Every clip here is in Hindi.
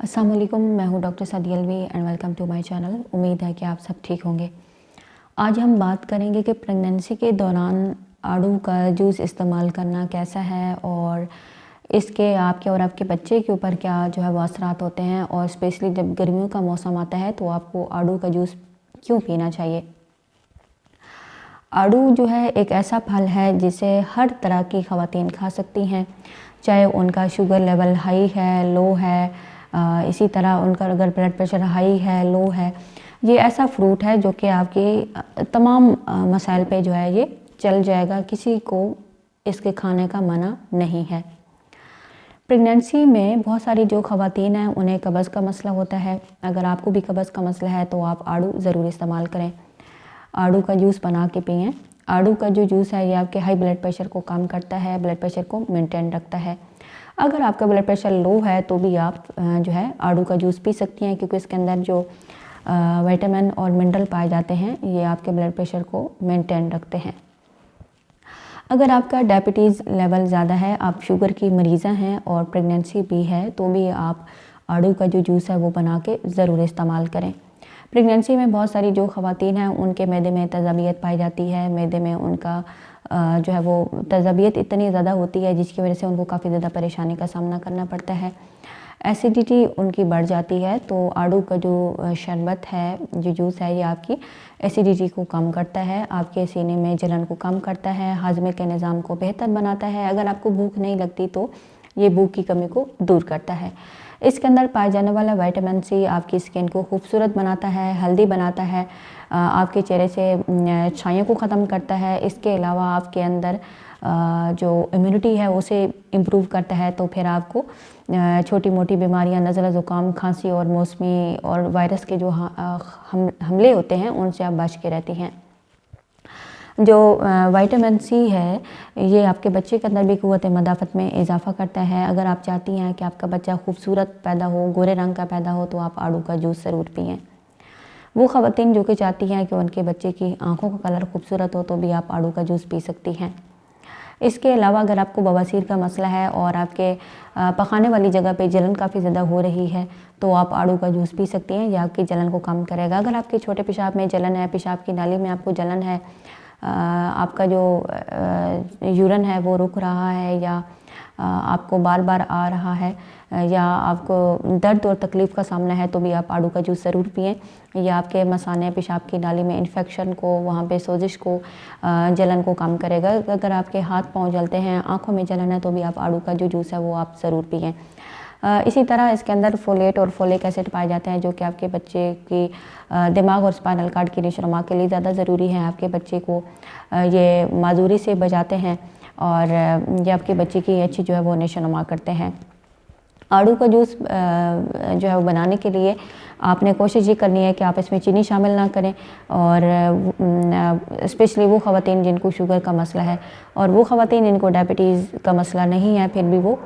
अस्सलाम वालेकुम, मैं हूं doctor Sadia Alvi and welcome to my channel. उम्मीद है कि आप सब ठीक होंगे। आज हम बात करेंगे कि प्रेगनेंसी के दौरान आड़ू का जूस इस्तेमाल करना कैसा है और इसके आपके और आपके बच्चे के ऊपर क्या जो है वो असरात होते हैं, और स्पेशली जब गर्मियों का मौसम आता है तो आपको आड़ू का जूस क्यों पीना चाहिए। आड़ू जो है एक ऐसा फल है जिसे हर तरह की ख़वातीन खा सकती हैं, चाहे उनका शुगर लेवल हाई है, लो है, इसी तरह उनका अगर ब्लड प्रेशर हाई है, लो है। ये ऐसा फ्रूट है जो कि आपकी तमाम मसाइल पे जो है ये चल जाएगा, किसी को इसके खाने का मना नहीं है। प्रेगनेंसी में बहुत सारी जो ख़वातीन हैं उन्हें कब्ज़ का मसला होता है। अगर आपको भी कब्ज़ का मसला है तो आप आड़ू ज़रूर इस्तेमाल करें, आड़ू का जूस बना के पिएँ। आड़ू का जो जूस है ये आपके हाई ब्लड प्रेशर को कम करता है, ब्लड प्रेशर को मेंटेन रखता है। अगर आपका ब्लड प्रेशर लो है तो भी आप जो है आड़ू का जूस पी सकती हैं, क्योंकि इसके अंदर जो विटामिन और मिनरल पाए जाते हैं ये आपके ब्लड प्रेशर को मेंटेन रखते हैं। अगर आपका डायबिटीज़ लेवल ज़्यादा है, आप शुगर की मरीज़ा हैं और प्रेगनेंसी भी है, तो भी आप आड़ू का जो जूस है वो बना के ज़रूर इस्तेमाल करें। प्रेगनेंसी में बहुत सारी जो ख़वातीन हैं उनके मैदे में तेज़ाबियत पाई जाती है, मैदे में उनका जो है वो तेज़ाबियत इतनी ज़्यादा होती है जिसकी वजह से उनको काफ़ी ज़्यादा परेशानी का सामना करना पड़ता है, एसिडिटी उनकी बढ़ जाती है। तो आड़ू का जो शरबत है, जो जूस है, ये आपकी एसिडिटी को कम करता है, आपके सीने में जलन को कम करता है, हाजमे के निज़ाम को बेहतर बनाता है। अगर आपको भूख नहीं लगती तो ये भूख की कमी को दूर करता है। इसके अंदर पाए जाने वाला विटामिन सी आपकी स्किन को खूबसूरत बनाता है, हेल्दी बनाता है, आपके चेहरे से छाइयों को ख़त्म करता है। इसके अलावा आपके अंदर जो इम्यूनिटी है उसे इम्प्रूव करता है, तो फिर आपको छोटी मोटी बीमारियां, नज़ला ज़ुकाम, खांसी और मौसमी और वायरस के जो हमले होते हैं उनसे आप बच के रहती हैं। जो विटामिन सी है ये आपके बच्चे के अंदर भी क़ुव्वत मदाफ़त में इजाफ़ा करता है। अगर आप चाहती हैं कि आपका बच्चा खूबसूरत पैदा हो, गोरे रंग का पैदा हो, तो आप आड़ू का जूस ज़रूर पिएँ। वो ख़वातीन जो कि चाहती हैं कि उनके बच्चे की आँखों का कलर खूबसूरत हो, तो भी आप आड़ू का जूस पी सकती हैं। इसके अलावा अगर आपको बवासीर का मसला है और आपके पखाने वाली जगह पे जलन काफ़ी ज़्यादा हो रही है, तो आप आड़ू का जूस पी सकती हैं, यह आपकी जलन को कम करेगा। अगर आपके छोटे पेशाब में जलन है, पेशाब की नाली में आपको जलन है, आपका जो यूरिन है वो रुक रहा है, या आपको बार बार आ रहा है, या आपको दर्द और तकलीफ़ का सामना है, तो भी आप आड़ू का जूस ज़रूर पिएँ। यह आपके मसाने, पेशाब की नाली में इन्फेक्शन को, वहाँ पे सोजिश को, जलन को कम करेगा। अगर आपके हाथ पाँव जलते हैं, आँखों में जलन है, तो भी आप आड़ू का जो जूस है वो आप ज़रूर पिएँ। इसी तरह इसके अंदर फोलेट और फोलिक एसिड पाए जाते हैं, जो कि आपके बच्चे की दिमाग और स्पाइनल कार्ड की नशोनुमा के लिए ज़्यादा ज़रूरी है। आपके बच्चे को ये माजूरी से बचाते हैं और ये आपके बच्चे की अच्छी जो है वो नशोनुमा करते हैं। आड़ू का जूस जो है वो बनाने के लिए आपने कोशिश ये करनी है कि आप इसमें चीनी शामिल ना करें, और स्पेशली वो ख़वातीन जिनको शुगर का मसला है और वो ख़वातीन जिनको डायबिटीज़ का मसला नहीं है, फिर भी वो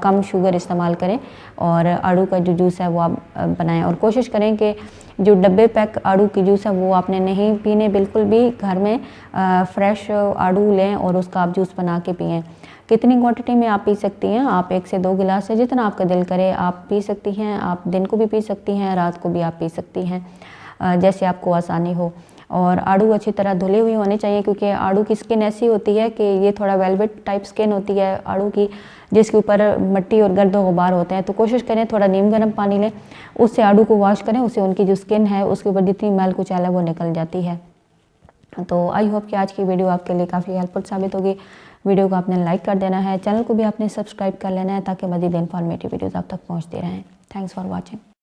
कम शुगर इस्तेमाल करें और आड़ू का जो जूस है वो आप बनाएं। और कोशिश करें कि जो डब्बे पैक आड़ू की जूस है वो आपने नहीं पीने, बिल्कुल भी घर में फ्रेश आड़ू लें और उसका आप जूस बना के पिएँ। कितनी क्वांटिटी में आप पी सकती हैं? आप 1 से 2 गिलास है, जितना आपका दिल करे आप पी सकती हैं। आप दिन को भी पी सकती हैं, रात को भी आप पी सकती हैं, जैसे आपको आसानी हो। और आड़ू अच्छी तरह धुले हुए होने चाहिए, क्योंकि आड़ू की स्किन ऐसी होती है कि ये थोड़ा वेलवेट टाइप स्किन होती है आड़ू की, जिसके ऊपर मिट्टी और गर्द गुबार होते हैं। तो कोशिश करें थोड़ा नीम गर्म पानी लें, उससे आड़ू को वॉश करें, उससे उनकी जो स्किन है उसके ऊपर जितनी मैल कुचैल है वो निकल जाती है। तो आई होप कि आज की वीडियो आपके लिए काफ़ी हेल्पफुल साबित होगी। वीडियो को आपने लाइक कर देना है, चैनल को भी आपने सब्सक्राइब कर लेना है, ताकि मज़ीद इन्फॉर्मेटिव वीडियोज़ आप तक पहुँचते रहें। Thanks for watching.